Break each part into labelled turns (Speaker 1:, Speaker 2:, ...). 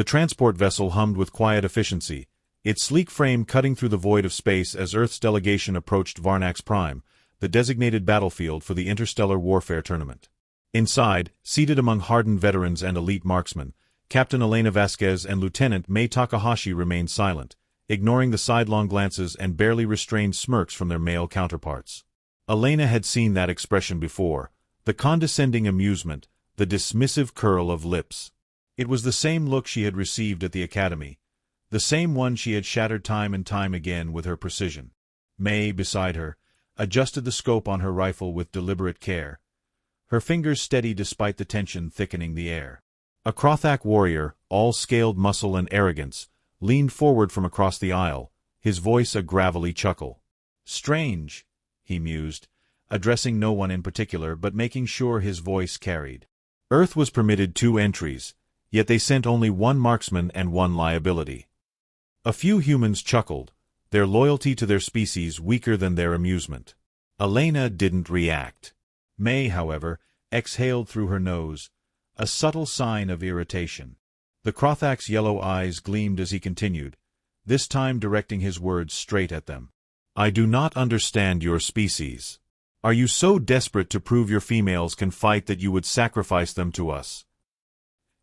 Speaker 1: The transport vessel hummed with quiet efficiency, its sleek frame cutting through the void of space as Earth's delegation approached Varnax Prime, the designated battlefield for the interstellar warfare tournament. Inside, seated among hardened veterans and elite marksmen, Captain Elena Vasquez and Lieutenant Mei Takahashi remained silent, ignoring the sidelong glances and barely restrained smirks from their male counterparts. Elena had seen that expression before, the condescending amusement, the dismissive curl of lips. It was the same look she had received at the academy, the same one she had shattered time and time again with her precision. Mei, beside her, adjusted the scope on her rifle with deliberate care, her fingers steady despite the tension thickening the air. A Krothak warrior, all scaled muscle and arrogance, leaned forward from across the aisle, his voice a gravelly chuckle. "Strange," he mused, addressing no one in particular but making sure his voice carried. Earth was permitted 2 entries, yet they sent only 1 marksman and 1 liability. A few humans chuckled, their loyalty to their species weaker than their amusement. Elena didn't react. Mei, however, exhaled through her nose, a subtle sign of irritation. The Krothak's yellow eyes gleamed as he continued, this time directing his words straight at them. "I do not understand your species. Are you so desperate to prove your females can fight that you would sacrifice them to us?"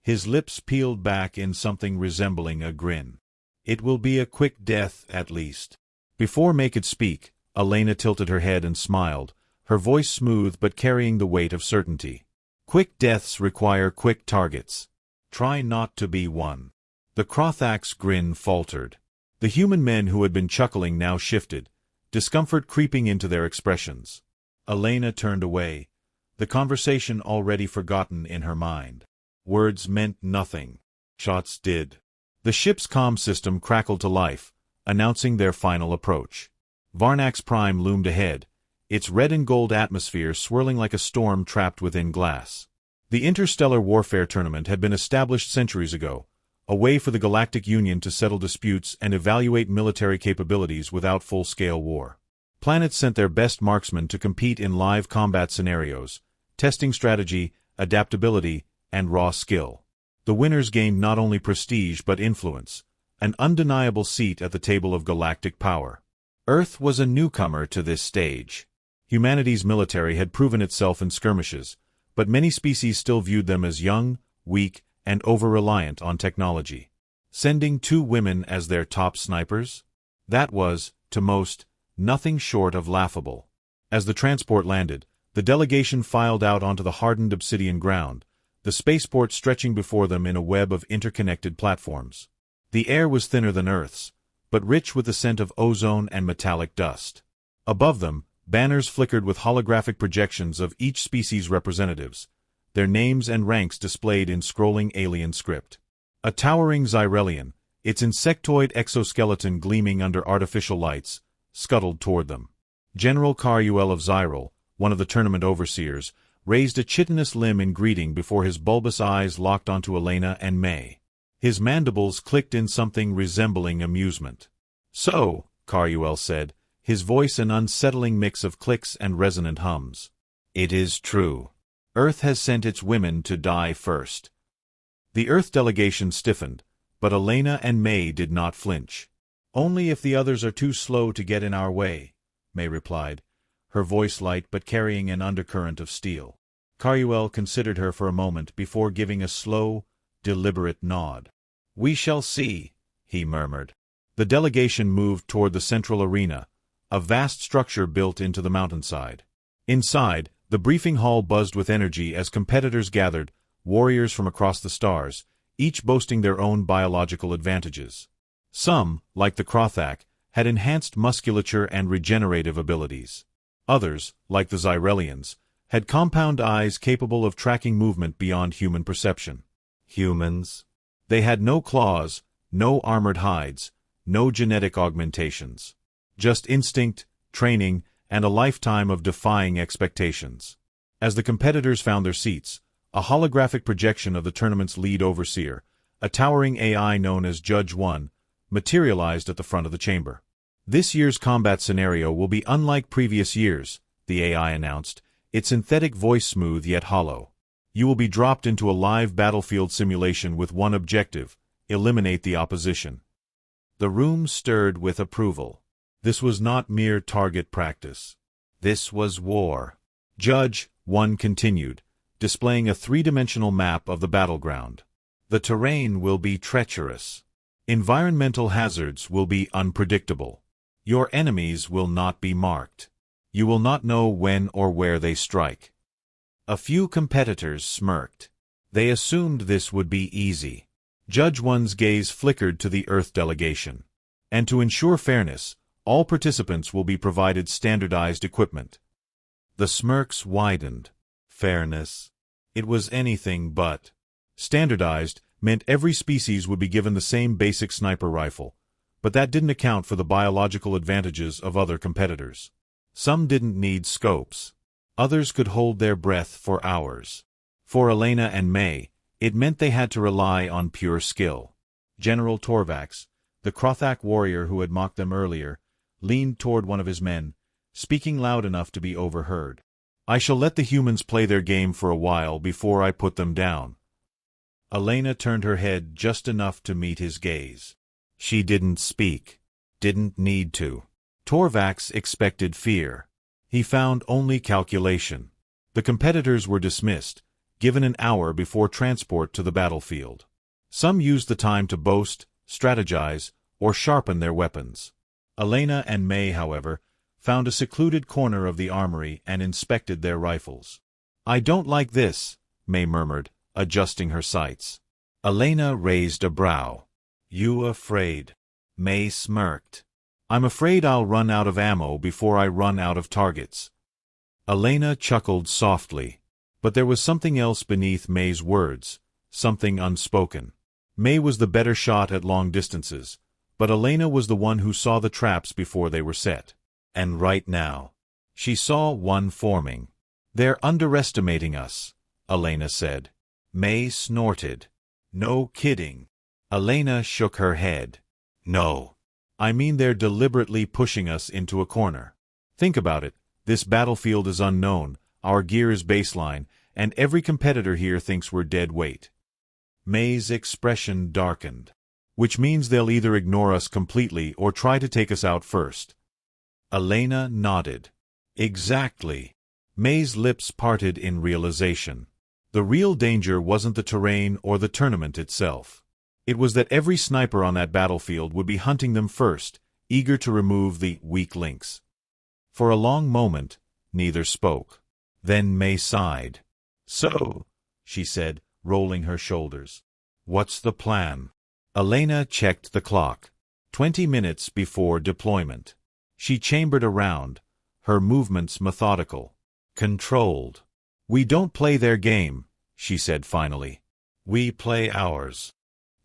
Speaker 1: His lips peeled back in something resembling a grin. "It will be a quick death, at least." Before Mei could speak, Elena tilted her head and smiled, her voice smooth but carrying the weight of certainty. "Quick deaths require quick targets. Try not to be one." The Krothak's grin faltered. The human men who had been chuckling now shifted, discomfort creeping into their expressions. Elena turned away, the conversation already forgotten in her mind. Words meant nothing. Shots did. The ship's comm system crackled to life, announcing their final approach. Varnax Prime loomed ahead, its red and gold atmosphere swirling like a storm trapped within glass. The interstellar warfare tournament had been established centuries ago, a way for the Galactic Union to settle disputes and evaluate military capabilities without full-scale war. Planets sent their best marksmen to compete in live combat scenarios, testing strategy, adaptability, and raw skill. The winners gained not only prestige but influence, an undeniable seat at the table of galactic power. Earth was a newcomer to this stage. Humanity's military had proven itself in skirmishes, but many species still viewed them as young, weak, and over-reliant on technology. Sending 2 women as their top snipers? That was, to most, nothing short of laughable. As the transport landed, the delegation filed out onto the hardened obsidian ground, the spaceport stretching before them in a web of interconnected platforms. The air was thinner than Earth's, but rich with the scent of ozone and metallic dust. Above them, banners flickered with holographic projections of each species' representatives, their names and ranks displayed in scrolling alien script. A towering Xyrelian, its insectoid exoskeleton gleaming under artificial lights, scuttled toward them. General Caruel of Xyrel, one of the tournament overseers, raised a chitinous limb in greeting before his bulbous eyes locked onto Elena and Mei. His mandibles clicked in something resembling amusement. "So," Caruel said, his voice an unsettling mix of clicks and resonant hums. "It is true. Earth has sent its women to die first." The Earth delegation stiffened, but Elena and Mei did not flinch. "Only if the others are too slow to get in our way," Mei replied, her voice light but carrying an undercurrent of steel. Caruel considered her for a moment before giving a slow, deliberate nod. "We shall see," he murmured. The delegation moved toward the central arena, a vast structure built into the mountainside. Inside, the briefing hall buzzed with energy as competitors gathered, warriors from across the stars, each boasting their own biological advantages. Some, like the Krothak, had enhanced musculature and regenerative abilities. Others, like the Xyrelians, had compound eyes capable of tracking movement beyond human perception. Humans. They had no claws, no armored hides, no genetic augmentations. Just instinct, training, and a lifetime of defying expectations. As the competitors found their seats, a holographic projection of the tournament's lead overseer, a towering AI known as Judge 1, materialized at the front of the chamber. "This year's combat scenario will be unlike previous years," the AI announced, its synthetic voice smooth yet hollow. "You will be dropped into a live battlefield simulation with one objective, eliminate the opposition. The room stirred with approval. This was not mere target practice. This was war. Judge 1 continued, displaying a three-dimensional map of the battleground. The terrain will be treacherous. Environmental hazards will be unpredictable. Your enemies will not be marked. You will not know when or where they strike. A few competitors smirked. They assumed this would be easy. Judge 1's gaze flickered to the Earth delegation. And to ensure fairness, all participants will be provided standardized equipment. The smirks widened. Fairness. It was anything but. Standardized meant every species would be given the same basic sniper rifle, but that didn't account for the biological advantages of other competitors. Some didn't need scopes. Others could hold their breath for hours. For Elena and May, it meant they had to rely on pure skill. General Torvax, the Krothak warrior who had mocked them earlier, leaned toward one of his men, speaking loud enough to be overheard. I shall let the humans play their game for a while before I put them down. Elena turned her head just enough to meet his gaze. She didn't speak. Didn't need to. Torvax expected fear. He found only calculation. The competitors were dismissed, given an hour before transport to the battlefield. Some used the time to boast, strategize, or sharpen their weapons. Elena and May, however, found a secluded corner of the armory and inspected their rifles. I don't like this, May murmured, adjusting her sights. Elena raised a brow. You afraid? May smirked. I'm afraid I'll run out of ammo before I run out of targets. Elena chuckled softly, but there was something else beneath May's words, something unspoken. May was the better shot at long distances, but Elena was the one who saw the traps before they were set. And right now, she saw one forming. They're underestimating us, Elena said. May snorted. No kidding. Elena shook her head. No. I mean they're deliberately pushing us into a corner. Think about it. This battlefield is unknown, our gear is baseline, and every competitor here thinks we're dead weight. May's expression darkened. Which means they'll either ignore us completely or try to take us out first. Elena nodded. Exactly. May's lips parted in realization. The real danger wasn't the terrain or the tournament itself. It was that every sniper on that battlefield would be hunting them first, eager to remove the weak links. For a long moment, neither spoke. Then May sighed. So, she said, rolling her shoulders. What's the plan? Elena checked the clock. 20 minutes before deployment. She chambered around, her movements methodical, controlled. We don't play their game, she said finally. We play ours.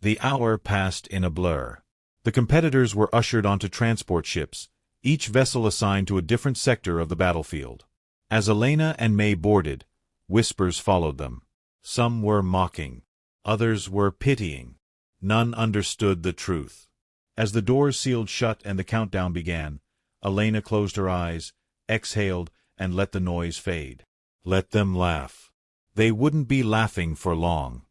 Speaker 1: The hour passed in a blur. The competitors were ushered onto transport ships, each vessel assigned to a different sector of the battlefield. As Elena and May boarded, whispers followed them. Some were mocking. Others were pitying. None understood the truth. As the doors sealed shut and the countdown began, Elena closed her eyes, exhaled, and let the noise fade. Let them laugh. They wouldn't be laughing for long.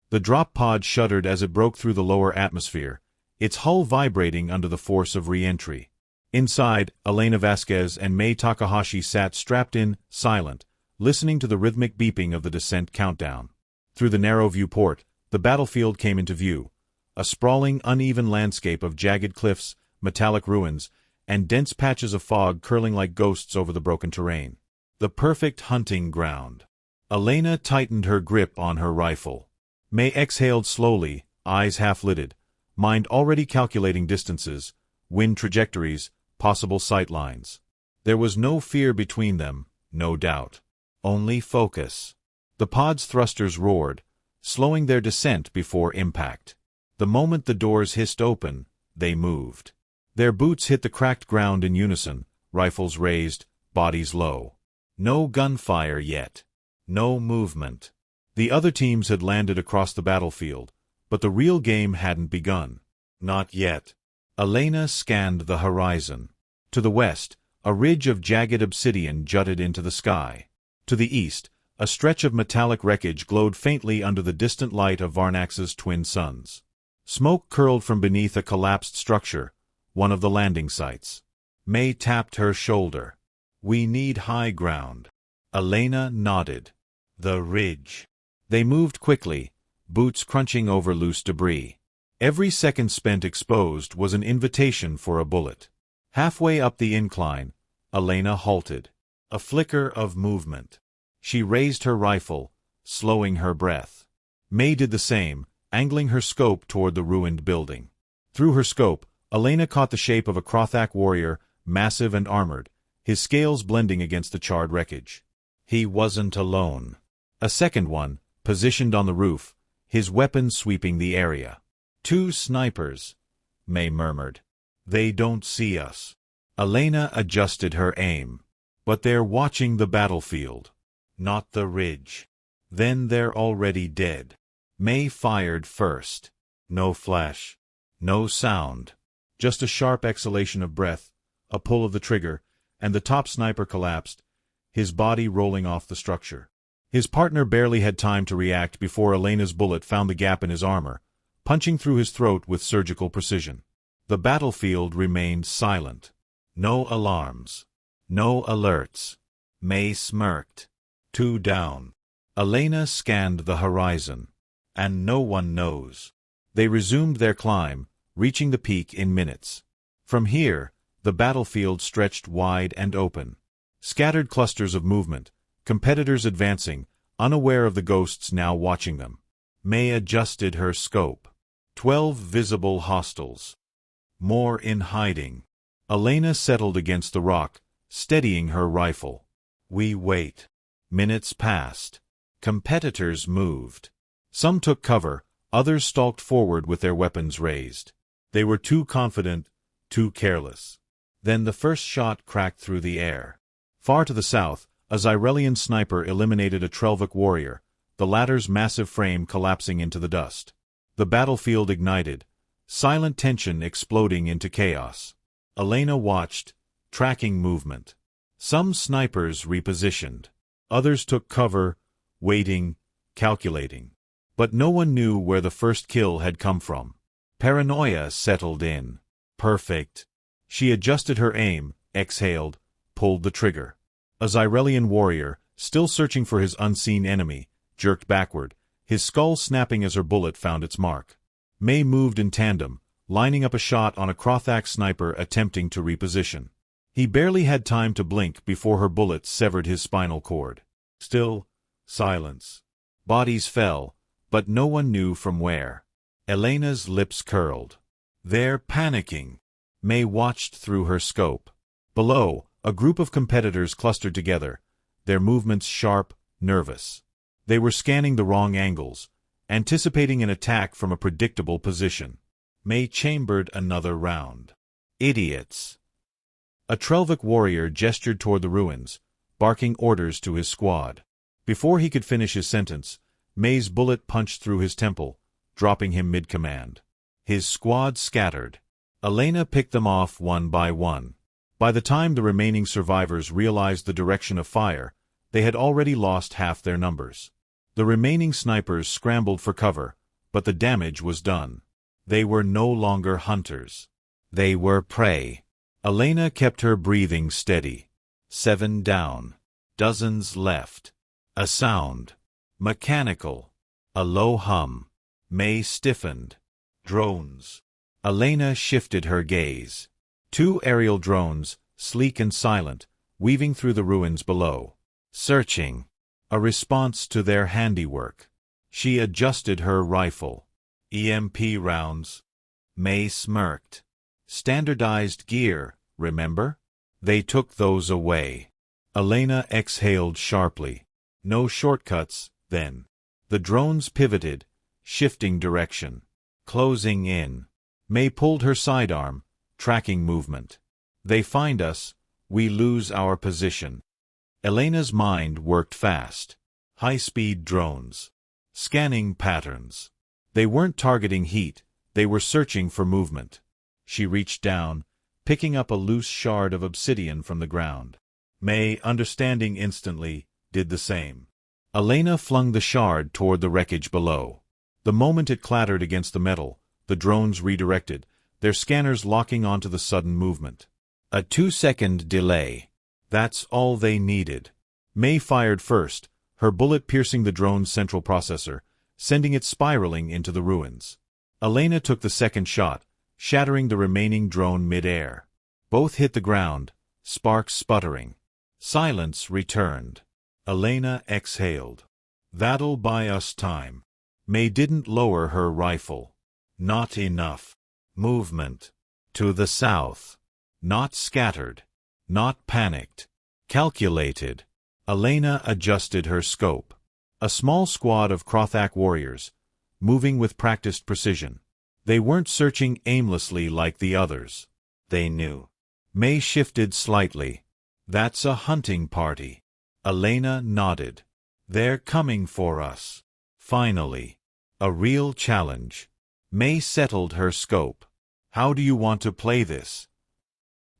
Speaker 1: The drop pod shuddered as it broke through the lower atmosphere, its hull vibrating under the force of re-entry. Inside, Elena Vasquez and May Takahashi sat strapped in, silent, listening to the rhythmic beeping of the descent countdown. Through the narrow viewport, the battlefield came into view, a sprawling, uneven landscape of jagged cliffs, metallic ruins, and dense patches of fog curling like ghosts over the broken terrain. The perfect hunting ground. Elena tightened her grip on her rifle. May exhaled slowly, eyes half-lidded, mind already calculating distances, wind trajectories, possible sight lines. There was no fear between them, no doubt. Only focus. The pod's thrusters roared, slowing their descent before impact. The moment the doors hissed open, they moved. Their boots hit the cracked ground in unison, rifles raised, bodies low. No gunfire yet. No movement. The other teams had landed across the battlefield, but the real game hadn't begun. Not yet. Elena scanned the horizon. To the west, a ridge of jagged obsidian jutted into the sky. To the east, a stretch of metallic wreckage glowed faintly under the distant light of Varnax's twin suns. Smoke curled from beneath a collapsed structure, one of the landing sites. May tapped her shoulder. "We need high ground." Elena nodded. "The ridge." They moved quickly, boots crunching over loose debris. Every second spent exposed was an invitation for a bullet. Halfway up the incline, Elena halted. A flicker of movement. She raised her rifle, slowing her breath. May did the same, angling her scope toward the ruined building. Through her scope, Elena caught the shape of a Krothak warrior, massive and armored, his scales blending against the charred wreckage. He wasn't alone. A second one, positioned on the roof, his weapon sweeping the area. "Two snipers," May murmured. "They don't see us." Elena adjusted her aim. "But they're watching the battlefield, not the ridge. Then they're already dead." May fired first. No flash. No sound. Just a sharp exhalation of breath, a pull of the trigger, and the top sniper collapsed, his body rolling off the structure. His partner barely had time to react before Elena's bullet found the gap in his armor, punching through his throat with surgical precision. The battlefield remained silent. No alarms. No alerts. May smirked. "Two down." Elena scanned the horizon. "And no one knows." They resumed their climb, reaching the peak in minutes. From here, the battlefield stretched wide and open. Scattered clusters of movement, competitors advancing, unaware of the ghosts now watching them. May adjusted her scope. 12 visible hostiles. More in hiding. Elena settled against the rock, steadying her rifle. We wait. Minutes passed. Competitors moved. Some took cover, others stalked forward with their weapons raised. They were too confident, too careless. Then the first shot cracked through the air. Far to the south, a Zyrelian sniper eliminated a Trelvic warrior, the latter's massive frame collapsing into the dust. The battlefield ignited, silent tension exploding into chaos. Elena watched, tracking movement. Some snipers repositioned. Others took cover, waiting, calculating. But no one knew where the first kill had come from. Paranoia settled in. Perfect. She adjusted her aim, exhaled, pulled the trigger. A Zyrelian warrior, still searching for his unseen enemy, jerked backward, his skull snapping as her bullet found its mark. May moved in tandem, lining up a shot on a Krothak sniper attempting to reposition. He barely had time to blink before her bullet severed his spinal cord. Still, silence. Bodies fell, but no one knew from where. Elena's lips curled. They're panicking. May watched through her scope. Below, a group of competitors clustered together, their movements sharp, nervous. They were scanning the wrong angles, anticipating an attack from a predictable position. May chambered another round. Idiots. A Trelvic warrior gestured toward the ruins, barking orders to his squad. Before he could finish his sentence, May's bullet punched through his temple, dropping him mid-command. His squad scattered. Elena picked them off one by one. By the time the remaining survivors realized the direction of fire, they had already lost half their numbers. The remaining snipers scrambled for cover, but the damage was done. They were no longer hunters. They were prey. Elena kept her breathing steady. 7 down. Dozens left. A sound. Mechanical. A low hum. May stiffened. Drones. Elena shifted her gaze. 2 aerial drones, sleek and silent, weaving through the ruins below. Searching. A response to their handiwork. She adjusted her rifle. EMP rounds. May smirked. Standardized gear, remember? They took those away. Elena exhaled sharply. No shortcuts, then. The drones pivoted, shifting direction. Closing in. May pulled her sidearm, tracking movement. They find us, we lose our position. Elena's mind worked fast. High-speed drones. Scanning patterns. They weren't targeting heat, they were searching for movement. She reached down, picking up a loose shard of obsidian from the ground. May, understanding instantly, did the same. Elena flung the shard toward the wreckage below. The moment it clattered against the metal, the drones redirected, their scanners locking onto the sudden movement. A 2-second delay. That's all they needed. May fired first, her bullet piercing the drone's central processor, sending it spiraling into the ruins. Elena took the second shot, shattering the remaining drone mid-air. Both hit the ground, sparks sputtering. Silence returned. Elena exhaled. That'll buy us time. May didn't lower her rifle. Not enough. Movement. To the south. Not scattered. Not panicked. Calculated. Elena adjusted her scope. A small squad of Krothak warriors, moving with practiced precision. They weren't searching aimlessly like the others. They knew. May shifted slightly. That's a hunting party. Elena nodded. They're coming for us. Finally. A real challenge. May settled her scope. How do you want to play this?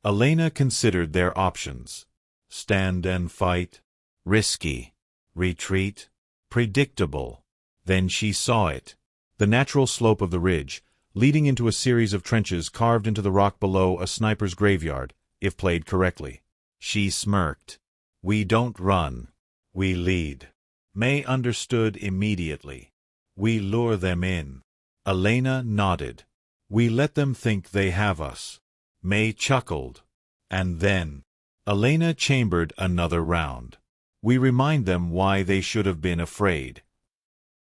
Speaker 1: Elena considered their options. Stand and fight. Risky. Retreat. Predictable. Then she saw it. The natural slope of the ridge, leading into a series of trenches carved into the rock below a sniper's graveyard, if played correctly. She smirked. We don't run. We lead. May understood immediately. We lure them in. Elena nodded. We let them think they have us. May chuckled. And then, Elena chambered another round. We remind them why they should have been afraid.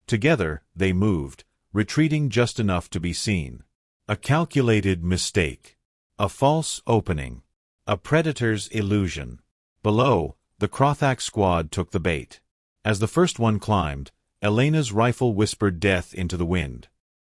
Speaker 1: Together, they moved, retreating just enough to be seen. A calculated mistake. A false opening. A predator's illusion. Below, the Krothak squad took the bait. As the first one climbed, Elena's rifle whispered death into the wind.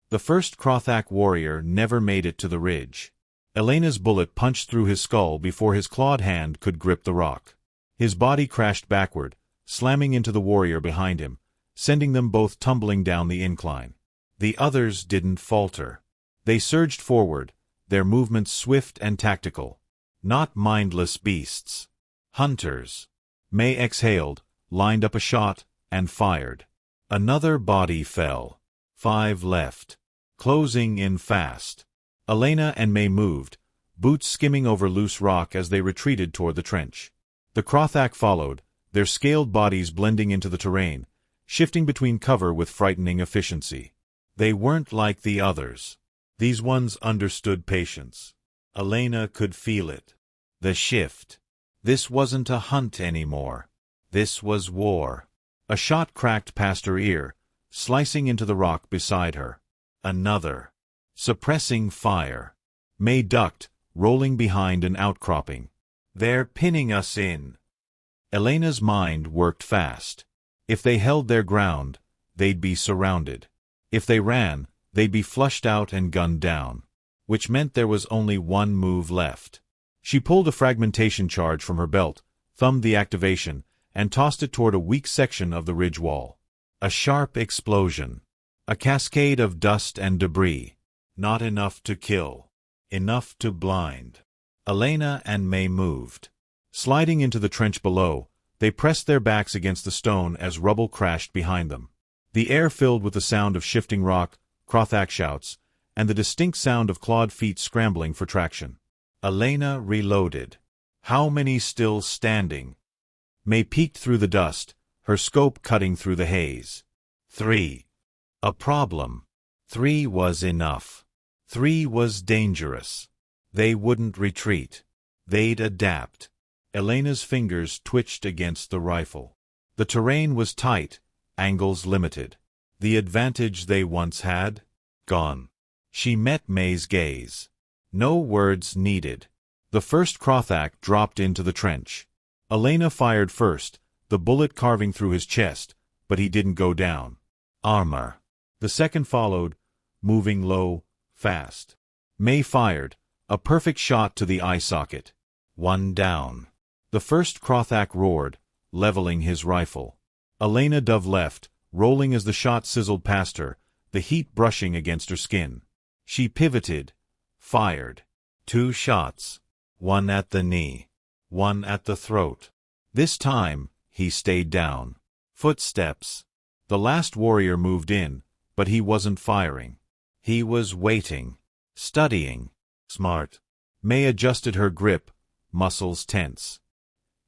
Speaker 1: The first Krothak warrior never made it to the ridge. Elena's bullet punched through his skull before his clawed hand could grip the rock. His body crashed backward, slamming into the warrior behind him, sending them both tumbling down the incline. The others didn't falter. They surged forward, their movements swift and tactical. Not mindless beasts. Hunters. May exhaled, lined up a shot, and fired. Another body fell. 5 left. Closing in fast. Elena and May moved, boots skimming over loose rock as they retreated toward the trench. The Krothak followed, their scaled bodies blending into the terrain, shifting between cover with frightening efficiency. They weren't like the others. These ones understood patience. Elena could feel it. The shift. This wasn't a hunt anymore. This was war. A shot cracked past her ear, slicing into the rock beside her. Another. Suppressing fire. May ducked, rolling behind an outcropping. They're pinning us in. Elena's mind worked fast. If they held their ground, they'd be surrounded. If they ran, they'd be flushed out and gunned down. Which meant there was only one move left. She pulled a fragmentation charge from her belt, thumbed the activation, and tossed it toward a weak section of the ridge wall. A sharp explosion. A cascade of dust and debris. Not enough to kill. Enough to blind. Elena and May moved. Sliding into the trench below, they pressed their backs against the stone as rubble crashed behind them. The air filled with the sound of shifting rock, Krothak shouts, and the distinct sound of clawed feet scrambling for traction. Elena reloaded. How many still standing? May peeked through the dust, her scope cutting through the haze. 3. A problem. 3 was enough. 3 was dangerous. They wouldn't retreat. They'd adapt. Elena's fingers twitched against the rifle. The terrain was tight, angles limited. The advantage they once had? Gone. She met May's gaze. No words needed. The first Krothak dropped into the trench. Elena fired first, the bullet carving through his chest, but he didn't go down. Armor. The second followed, moving low, fast. May fired, a perfect shot to the eye socket. 1 down. The first Krothak roared, leveling his rifle. Elena dove left, rolling as the shot sizzled past her, the heat brushing against her skin. She pivoted, fired. 2 shots. 1 at the knee. 1 at the throat. This time, he stayed down. Footsteps. The last warrior moved in, but he wasn't firing. He was waiting, studying. Smart. May adjusted her grip, muscles tense.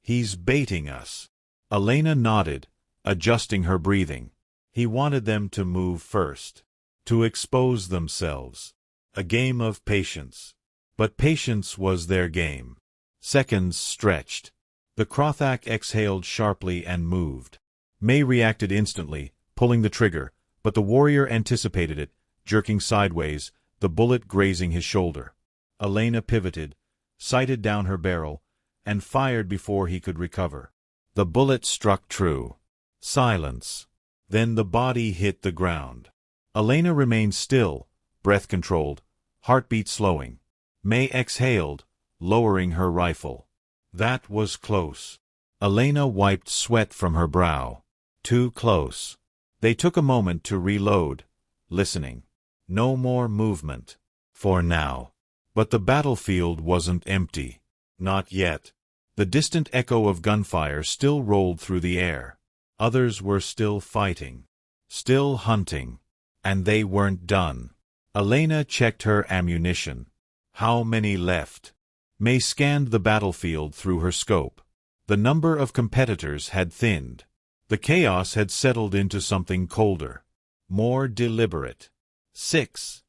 Speaker 1: He's baiting us. Elena nodded, adjusting her breathing. He wanted them to move first, to expose themselves. A game of patience. But patience was their game. Seconds stretched. The Krothak exhaled sharply and moved. May reacted instantly, pulling the trigger, but the warrior anticipated it, jerking sideways, the bullet grazing his shoulder. Elena pivoted, sighted down her barrel, and fired before he could recover. The bullet struck true. Silence. Then the body hit the ground. Elena remained still, breath controlled, heartbeat slowing. May exhaled, lowering her rifle. That was close. Elena wiped sweat from her brow. Too close. They took a moment to reload, listening. No more movement. For now. But the battlefield wasn't empty. Not yet. The distant echo of gunfire still rolled through the air. Others were still fighting. Still hunting. And they weren't done. Elena checked her ammunition. How many left? May scanned the battlefield through her scope. The number of competitors had thinned. The chaos had settled into something colder. More deliberate. 6.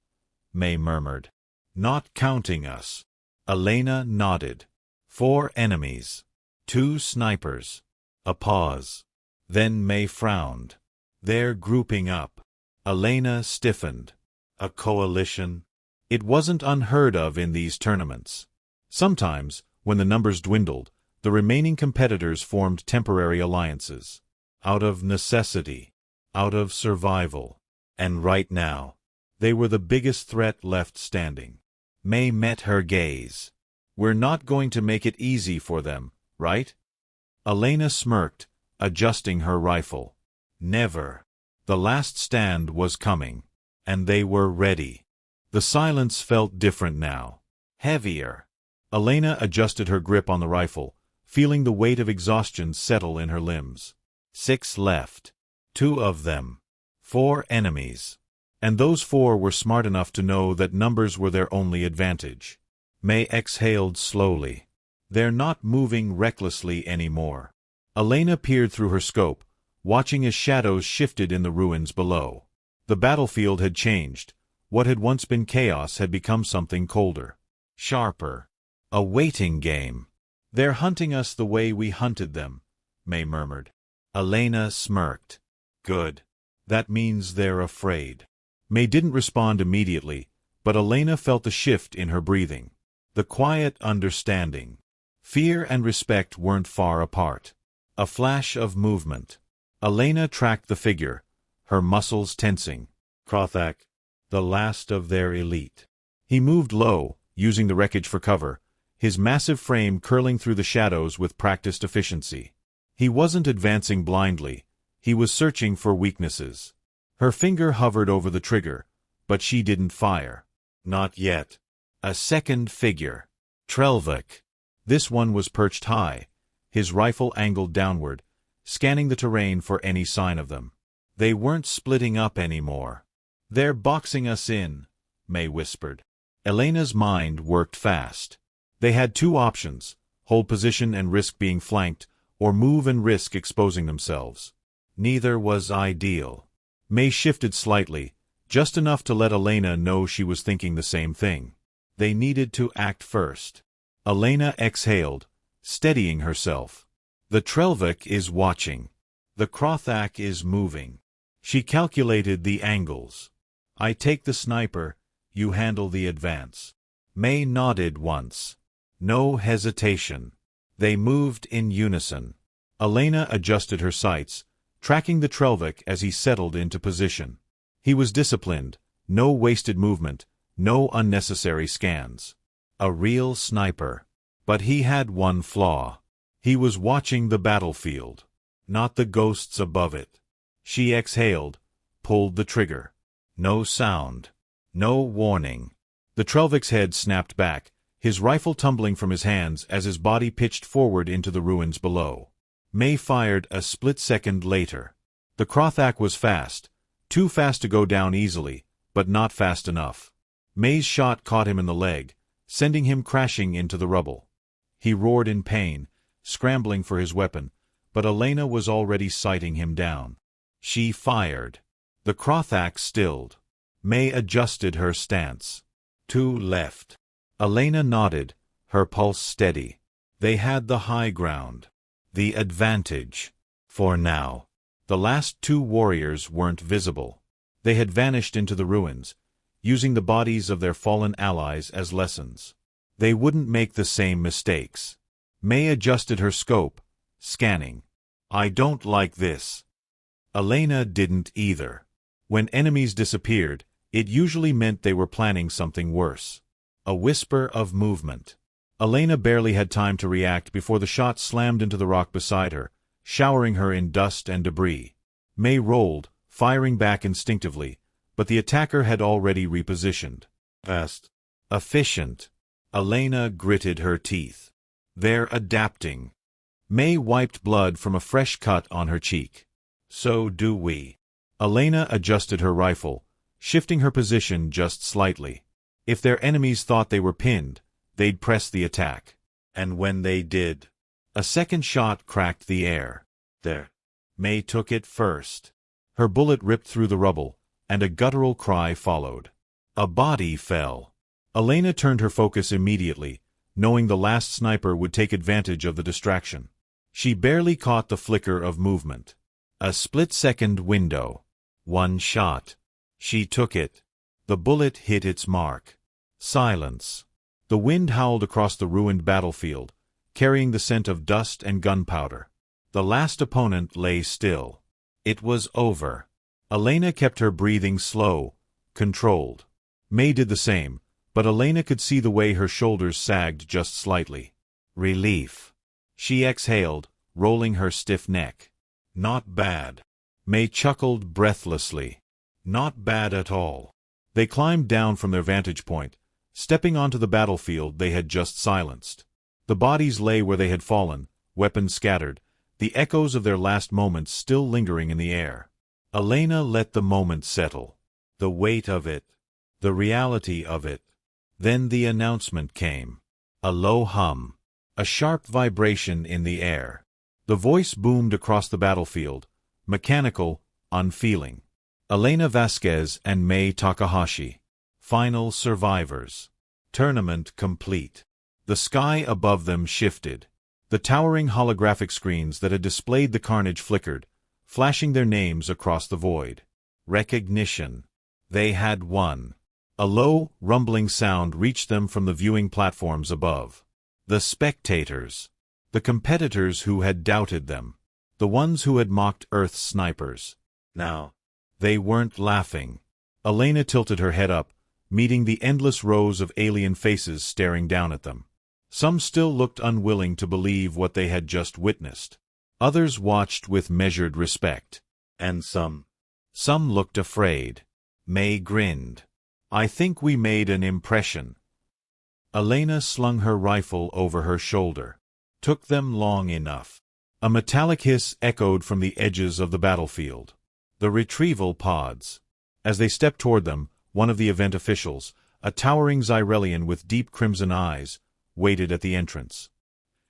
Speaker 1: May murmured. Not counting us. Elena nodded. 4 enemies. 2 snipers. A pause. Then May frowned. They're grouping up. Elena stiffened. A coalition? It wasn't unheard of in these tournaments. Sometimes, when the numbers dwindled, the remaining competitors formed temporary alliances. Out of necessity. Out of survival. And right now, they were the biggest threat left standing. May met her gaze. We're not going to make it easy for them, right? Elena smirked, adjusting her rifle. Never. The last stand was coming. And they were ready. The silence felt different now. Heavier. Elena adjusted her grip on the rifle, feeling the weight of exhaustion settle in her limbs. 6 left. 2 of them. 4 enemies. And those 4 were smart enough to know that numbers were their only advantage. May exhaled slowly. They're not moving recklessly anymore. Elena peered through her scope, watching as shadows shifted in the ruins below. The battlefield had changed. What had once been chaos had become something colder. Sharper. A waiting game. They're hunting us the way we hunted them, May murmured. Elena smirked. Good. That means they're afraid. May didn't respond immediately, but Elena felt the shift in her breathing. The quiet understanding. Fear and respect weren't far apart. A flash of movement. Elena tracked the figure, her muscles tensing. Krothak, the last of their elite. He moved low, using the wreckage for cover, his massive frame curling through the shadows with practiced efficiency. He wasn't advancing blindly. He was searching for weaknesses. Her finger hovered over the trigger, but she didn't fire. Not yet. A second figure. Trelvik. This one was perched high, his rifle angled downward, scanning the terrain for any sign of them. They weren't splitting up anymore. They're boxing us in, May whispered. Elena's mind worked fast. They had 2 options, hold position and risk being flanked, or move and risk exposing themselves. Neither was ideal. May shifted slightly, just enough to let Elena know she was thinking the same thing. They needed to act first. Elena exhaled, steadying herself. The Trelvik is watching. The Krothak is moving. She calculated the angles. I take the sniper, you handle the advance. May nodded once. No hesitation. They moved in unison. Elena adjusted her sights, tracking the Trelvik as he settled into position. He was disciplined, no wasted movement, no unnecessary scans. A real sniper. But he had one flaw. He was watching the battlefield, not the ghosts above it. She exhaled, pulled the trigger. No sound. No warning. The Trelvik's head snapped back, his rifle tumbling from his hands as his body pitched forward into the ruins below. May fired a split second later. The Krothak was fast, too fast to go down easily, but not fast enough. May's shot caught him in the leg, sending him crashing into the rubble. He roared in pain, scrambling for his weapon, but Elena was already sighting him down. She fired. The Krothax stilled. May adjusted her stance. To left. Elena nodded, her pulse steady. They had the high ground. The advantage. For now. The last two warriors weren't visible. They had vanished into the ruins, using the bodies of their fallen allies as lessons. They wouldn't make the same mistakes. May adjusted her scope, scanning. I don't like this. Elena didn't either. When enemies disappeared, it usually meant they were planning something worse. A whisper of movement. Elena barely had time to react before the shot slammed into the rock beside her, showering her in dust and debris. May rolled, firing back instinctively, but the attacker had already repositioned. Fast. Efficient. Elena gritted her teeth. They're adapting. May wiped blood from a fresh cut on her cheek. So do we. Elena adjusted her rifle, shifting her position just slightly. If their enemies thought they were pinned, they'd press the attack. And when they did, a second shot cracked the air. There. May took it first. Her bullet ripped through the rubble, and a guttural cry followed. A body fell. Elena turned her focus immediately, knowing the last sniper would take advantage of the distraction. She barely caught the flicker of movement. A split-second window. One shot. She took it. The bullet hit its mark. Silence. The wind howled across the ruined battlefield, carrying the scent of dust and gunpowder. The last opponent lay still. It was over. Elena kept her breathing slow, controlled. May did the same, but Elena could see the way her shoulders sagged just slightly. Relief. She exhaled, rolling her stiff neck. Not bad. May chuckled breathlessly. Not bad at all. They climbed down from their vantage point, stepping onto the battlefield they had just silenced. The bodies lay where they had fallen, weapons scattered, the echoes of their last moments still lingering in the air. Elena let the moment settle. The weight of it. The reality of it. Then the announcement came. A low hum. A sharp vibration in the air. The voice boomed across the battlefield, mechanical, unfeeling. Elena Vasquez and May Takahashi. Final survivors. Tournament complete. The sky above them shifted. The towering holographic screens that had displayed the carnage flickered, flashing their names across the void. Recognition. They had won. A low, rumbling sound reached them from the viewing platforms above. The spectators. The competitors who had doubted them. The ones who had mocked Earth's snipers. Now, they weren't laughing. Elena tilted her head up, meeting the endless rows of alien faces staring down at them. Some still looked unwilling to believe what they had just witnessed. Others watched with measured respect. And some looked afraid. May grinned. I think we made an impression. Elena slung her rifle over her shoulder. Took them long enough. A metallic hiss echoed from the edges of the battlefield. The retrieval pods. As they stepped toward them, one of the event officials, a towering Xyrelian with deep crimson eyes, waited at the entrance.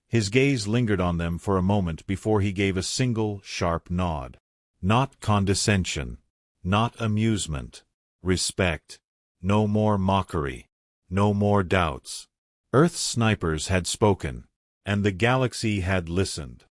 Speaker 1: His gaze lingered on them for a moment before he gave a single, sharp nod. Not condescension. Not amusement. Respect. No more mockery. No more doubts. Earth's snipers had spoken, and the galaxy had listened.